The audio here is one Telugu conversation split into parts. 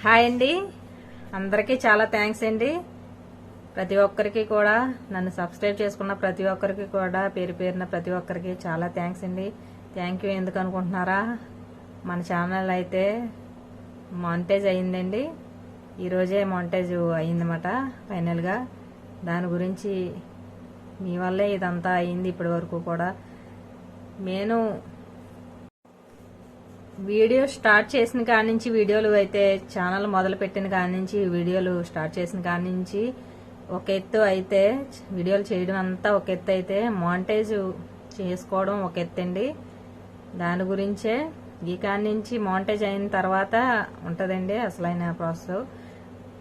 హాయ్ అండి, అందరికీ చాలా థ్యాంక్స్ అండి. ప్రతి ఒక్కరికి కూడా నన్ను సబ్స్క్రైబ్ చేసుకున్న ప్రతి ఒక్కరికి కూడా పేరు పేరున ప్రతి ఒక్కరికి చాలా థ్యాంక్స్ అండి. Thank you. ఎందుకు అనుకుంటున్నారా, మన ఛానల్ అయితే మానిటైజ్ అయిందండి. ఈరోజే మానిటైజ్ అయిందన్నమాట ఫైనల్గా. దాని గురించి మీ వల్లే ఇదంతా అయింది. ఇప్పటి వరకు కూడా నేను వీడియో స్టార్ట్ చేసిన కాడి నుంచి, వీడియోలు అయితే ఛానల్ మొదలు పెట్టిన కాడి నుంచి, వీడియోలు స్టార్ట్ చేసిన కాడి నుంచి ఒక ఎత్తు అయితే, వీడియోలు చేయడం అంతా ఒక ఎత్తు అయితే, మానిటైజ్ చేసుకోవడం ఒక ఎత్తు అండి. దాని గురించే ఈ కాడి నుంచి మానిటైజ్ అయిన తర్వాత ఉంటుందండి అసలైన ప్రాసెస్.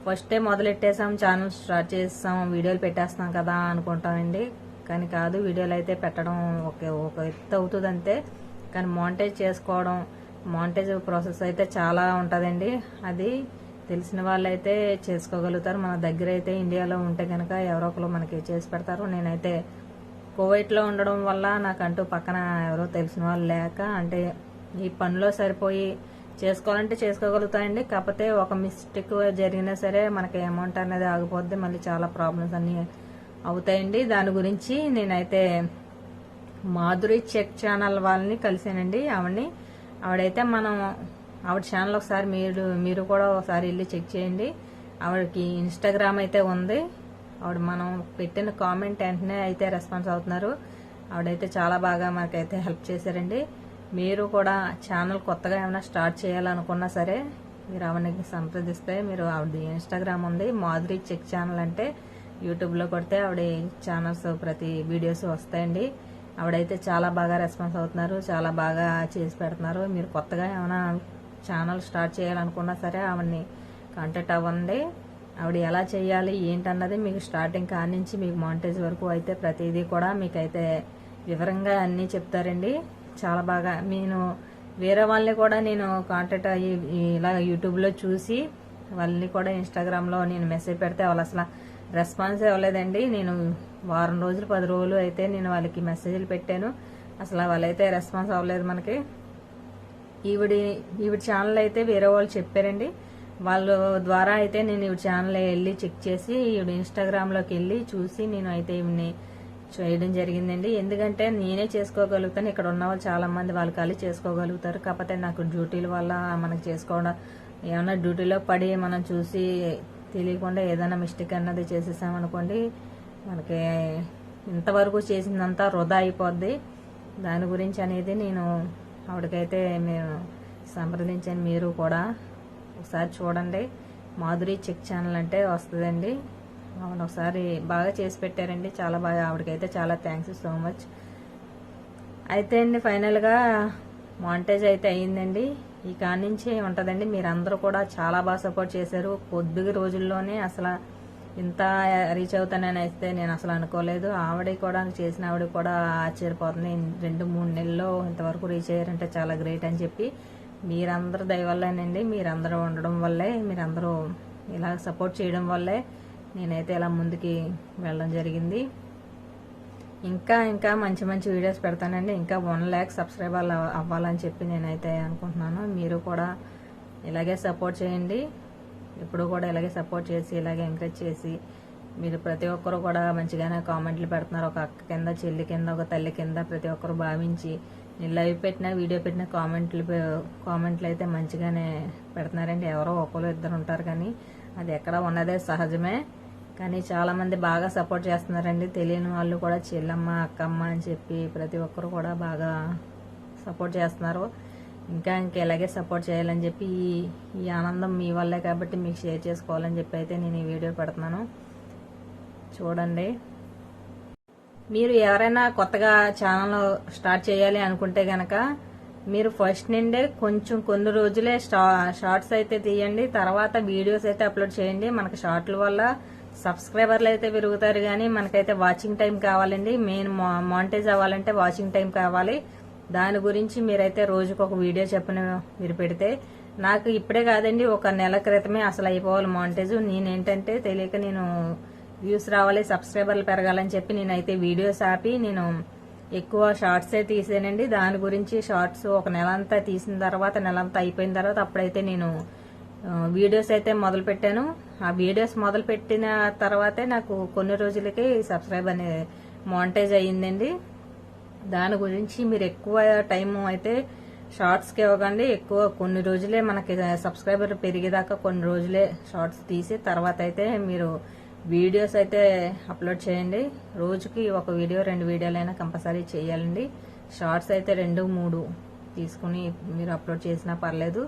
ఫస్టే మొదలెట్టేసాం, ఛానల్ స్టార్ట్ చేస్తాం, వీడియోలు పెట్టేస్తాం కదా అనుకుంటామండి. కానీ కాదు, వీడియోలు అయితే పెట్టడం ఒక ఎత్తు అవుతుంది అంతే. కానీ మానిటైజ్ చేసుకోవడం, మానిటైజ్ ప్రాసెస్ అయితే చాలా ఉంటుందండి. అది తెలిసిన వాళ్ళు అయితే చేసుకోగలుగుతారు. మన దగ్గర అయితే ఇండియాలో ఉంటే కనుక ఎవరో ఒకరు మనకి చేసి పెడతారు. నేనైతే కువైట్లో ఉండడం వల్ల నాకంటూ పక్కన ఎవరో తెలిసిన వాళ్ళు లేక, అంటే ఈ పనిలో సరిపోయి చేసుకోవాలంటే చేసుకోగలుగుతాయండి. కాకపోతే ఒక మిస్టేక్ జరిగినా సరే మనకి అమౌంట్ అనేది ఆగిపోద్ది, మళ్ళీ చాలా ప్రాబ్లమ్స్ అన్నీ అవుతాయండి. దాని గురించి నేనైతే మాధురి చెక్ ఛానల్ వాళ్ళని కలిసానండి. ఆవిడైతే ఆవిడ ఛానల్ ఒకసారి మీరు కూడా ఒకసారి వెళ్ళి చెక్ చేయండి. ఆవిడకి ఇన్స్టాగ్రామ్ అయితే ఉంది. ఆవిడ మనం పెట్టిన కామెంట్ వెంటనే అయితే రెస్పాన్స్ అవుతున్నారు. ఆవిడైతే చాలా బాగా మనకైతే హెల్ప్ చేశారండి. మీరు కూడా ఛానల్ కొత్తగా ఏమైనా స్టార్ట్ చేయాలనుకున్నా సరే మీరు ఆవిడకి సంప్రదిస్తే, మీరు ఆవిడ ఇన్స్టాగ్రామ్ ఉంది మాధురి చెక్ ఛానల్, అంటే యూట్యూబ్లో కొడితే ఆవిడ ఛానల్స్ ప్రతి వీడియోస్ వస్తాయండి. ఆవిడైతే చాలా బాగా రెస్పాన్స్ అవుతున్నారు, చాలా బాగా చేసి పెడుతున్నారు. మీరు కొత్తగా ఏమైనా ఛానల్ స్టార్ట్ చేయాలనుకున్నా సరే ఆవిడని కాంటాక్ట్ అవ్వండి. ఆవిడ ఎలా చేయాలి ఏంటన్నది మీకు స్టార్టింగ్ కాడి నుంచి మీకు మానిటైజ్ వరకు అయితే ప్రతిదీ కూడా మీకైతే వివరంగా అన్నీ చెప్తారండి. చాలా బాగా నేను వేరే వాళ్ళని కూడా నేను కాంటాక్ట్ అయ్యి ఇలా యూట్యూబ్లో చూసి వాళ్ళని కూడా ఇన్స్టాగ్రామ్లో నేను మెసేజ్ పెడితే వాళ్ళు అసలు రెస్పాన్స్ ఇవ్వలేదండి. నేను వారం రోజులు 10 రోజులు అయితే నేను వాళ్ళకి మెసేజ్లు పెట్టాను, అసలు వాళ్ళైతే రెస్పాన్స్ అవ్వలేదు మనకి. ఈవిడ ఛానల్ అయితే వేరే వాళ్ళు చెప్పారండి. వాళ్ళ ద్వారా అయితే నేను ఈవిడ ఛానల్ వెళ్ళి చెక్ చేసి ఈవిడ ఇన్స్టాగ్రామ్లోకి వెళ్ళి చూసి నేను అయితే ఈవిని చేయడం జరిగిందండి. ఎందుకంటే నేనే చేసుకోగలుగుతాను, ఇక్కడ ఉన్న వాళ్ళు చాలా మంది వాళ్ళు కలిసి చేసుకోగలుగుతారు. కాకపోతే నాకు డ్యూటీల వల్ల మనకు చేసుకోవడం, ఏమన్నా డ్యూటీలో పడి మనం చూసి తెలియకుండా ఏదైనా మిస్టేక్ అన్నది చేసేసామనుకోండి, మనకి ఇంతవరకు చేసిందంతా వృధా అయిపోద్ది. దాని గురించి అనేది నేను ఆవిడకైతే మేము సంప్రదించాను. మీరు కూడా ఒకసారి చూడండి, మాధురి చెక్ ఛానల్ అంటే వస్తుందండి. అవును, ఒకసారి బాగా చేసి పెట్టారండి, చాలా బాగా. ఆవిడకైతే చాలా థ్యాంక్స్ సో మచ్. అయితే అండి ఫైనల్గా మానిటైజ్ అయితే అయ్యిందండి. ఈ కాడి నుంచి ఉంటుందండి. మీరందరూ కూడా చాలా బాగా సపోర్ట్ చేశారు. కొద్ది రోజుల్లోనే అసలు ఇంత రీచ్ అవుతానని అయితే నేను అసలు అనుకోలేదు. ఆవిడ కూడా ఆశ్చర్యపోతుంది. 2-3 నెలల్లో ఇంతవరకు రీచ్ అయ్యారంటే చాలా గ్రేట్ అని చెప్పి. మీరందరూ దయ వల్లేనండి, మీరందరూ ఉండడం వల్లే, మీరందరూ ఇలా సపోర్ట్ చేయడం వల్లే నేనైతే ఇలా ముందుకి వెళ్ళడం జరిగింది. ఇంకా మంచి మంచి వీడియోస్ పెడతానండి. ఇంకా 1 lakh సబ్స్క్రైబర్ అవ్వాలని చెప్పి నేనైతే అనుకుంటున్నాను. మీరు కూడా ఇలాగే సపోర్ట్ చేయండి. ఎప్పుడు కూడా ఇలాగే సపోర్ట్ చేసి, ఇలాగే ఎంకరేజ్ చేసి, మీరు ప్రతి ఒక్కరు కూడా మంచిగానే కామెంట్లు పెడుతున్నారు. ఒక అక్క కింద, చెల్లి కింద, ఒక తల్లి కింద ప్రతి ఒక్కరు భావించి నేను లైవ్ పెట్టినా, వీడియో పెట్టిన కామెంట్లు అయితే మంచిగానే పెడుతున్నారండి. ఎవరో ఒకరు ఇద్దరు ఉంటారు, కానీ అది ఎక్కడ ఉన్నదే సహజమే. కానీ చాలామంది బాగా సపోర్ట్ చేస్తున్నారండి. తెలియని వాళ్ళు కూడా చెల్లమ్మ, అక్కమ్మ అని చెప్పి ప్రతి ఒక్కరు కూడా బాగా సపోర్ట్ చేస్తున్నారు. ఇంకా ఇలాగే సపోర్ట్ చేయాలని చెప్పి ఈ ఆనందం మీ వల్లే కాబట్టి మీకు షేర్ చేసుకోవాలని చెప్పి అయితే నేను ఈ వీడియో పెడుతున్నాను. చూడండి, మీరు ఎవరైనా కొత్తగా ఛానల్ స్టార్ట్ చేయాలి అనుకుంటే గనక మీరు ఫస్ట్ నుండే కొన్ని రోజులే షార్ట్స్ అయితే తీయండి. తర్వాత వీడియోస్ అయితే అప్లోడ్ చేయండి. మనకు షార్ట్ల వల్ల సబ్స్క్రైబర్లు అయితే పెరుగుతారు, కానీ మనకైతే వాచింగ్ టైం కావాలండి. మెయిన్ మానిటైజ్ అవ్వాలంటే వాచింగ్ టైం కావాలి. దాని గురించి మీరైతే రోజుకు ఒక వీడియో చెప్పిన మీరు పెడితే, నాకు ఇప్పుడే కాదండి, 1 నెల క్రితమే అసలు అయిపోవాలి మానిటైజ్. నేనేంటంటే తెలియక నేను వ్యూస్ రావాలి, సబ్స్క్రైబర్లు పెరగాలని చెప్పి నేనైతే వీడియోస్ ఆపి నేను ఎక్కువ షార్ట్సే తీసానండి. దాని గురించి షార్ట్స్ 1 నెల అంతా తీసిన తర్వాత, నెల అంతా అయిపోయిన తర్వాత అప్పుడైతే నేను వీడియోస్ అయితే మొదలు పెట్టాను. ఆ వీడియోస్ మొదలు పెట్టిన తర్వాతే నాకు కొన్ని రోజులకి సబ్స్క్రైబ్ అనే మానిటైజ్ అయ్యిందండి. దాని గురించి మీరు ఎక్కువ టైం అయితే షార్ట్స్కి ఇవ్వకండి. ఎక్కువ కొన్ని రోజులే మనకి సబ్స్క్రైబర్ పెరిగేదాకా కొన్ని రోజులే షార్ట్స్ తీసి తర్వాత అయితే మీరు వీడియోస్ అయితే అప్లోడ్ చేయండి. రోజుకి ఒక వీడియో 2 వీడియోలైనా కంపల్సరీ చేయాలండి. షార్ట్స్ అయితే 2, 3 తీసుకుని మీరు అప్లోడ్ చేసినా పర్లేదు.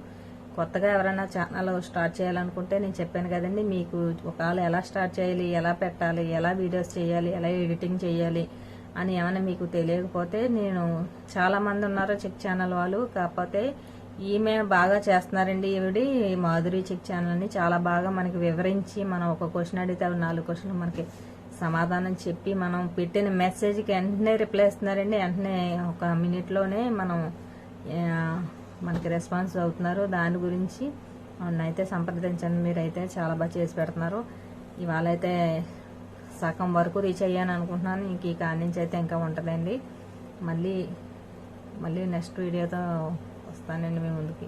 కొత్తగా ఎవరైనా ఛానల్ స్టార్ట్ చేయాలనుకుంటే నేను చెప్పాను కదండి, మీకు ఒకవేళ ఎలా స్టార్ట్ చేయాలి, ఎలా పెట్టాలి, ఎలా వీడియోస్ చేయాలి, ఎలా ఎడిటింగ్ చేయాలి అని ఏమైనా మీకు తెలియకపోతే, నేను చాలా మంది ఉన్నారు చిక్ ఛానల్ వాళ్ళు, కాకపోతే ఈమె బాగా చేస్తున్నారండి. ఈవిడి మాధురి చిక్ ఛానల్ అని చాలా బాగా మనకి వివరించి, మనం ఒక క్వశ్చన్ అడిగితే 4 క్వశ్చన్లు మనకి సమాధానం చెప్పి మనం పెట్టిన మెసేజ్కి వెంటనే రిప్లై ఇస్తున్నారండి. వెంటనే ఒక మినిట్లోనే మనకి రెస్పాన్స్ అవుతున్నారు. దాని గురించి అయితే సంప్రదించండి. మీరైతే చాలా బాగా చేసి పెడుతున్నారు. ఇవాళ అయితే సగం వరకు రీచ్ అయ్యాను అనుకుంటున్నాను. ఇంక ఈ కాడి నుంచి అయితే ఇంకా ఉంటుందండి. మళ్ళీ నెక్స్ట్ వీడియోతో వస్తానండి మీ ముందుకి.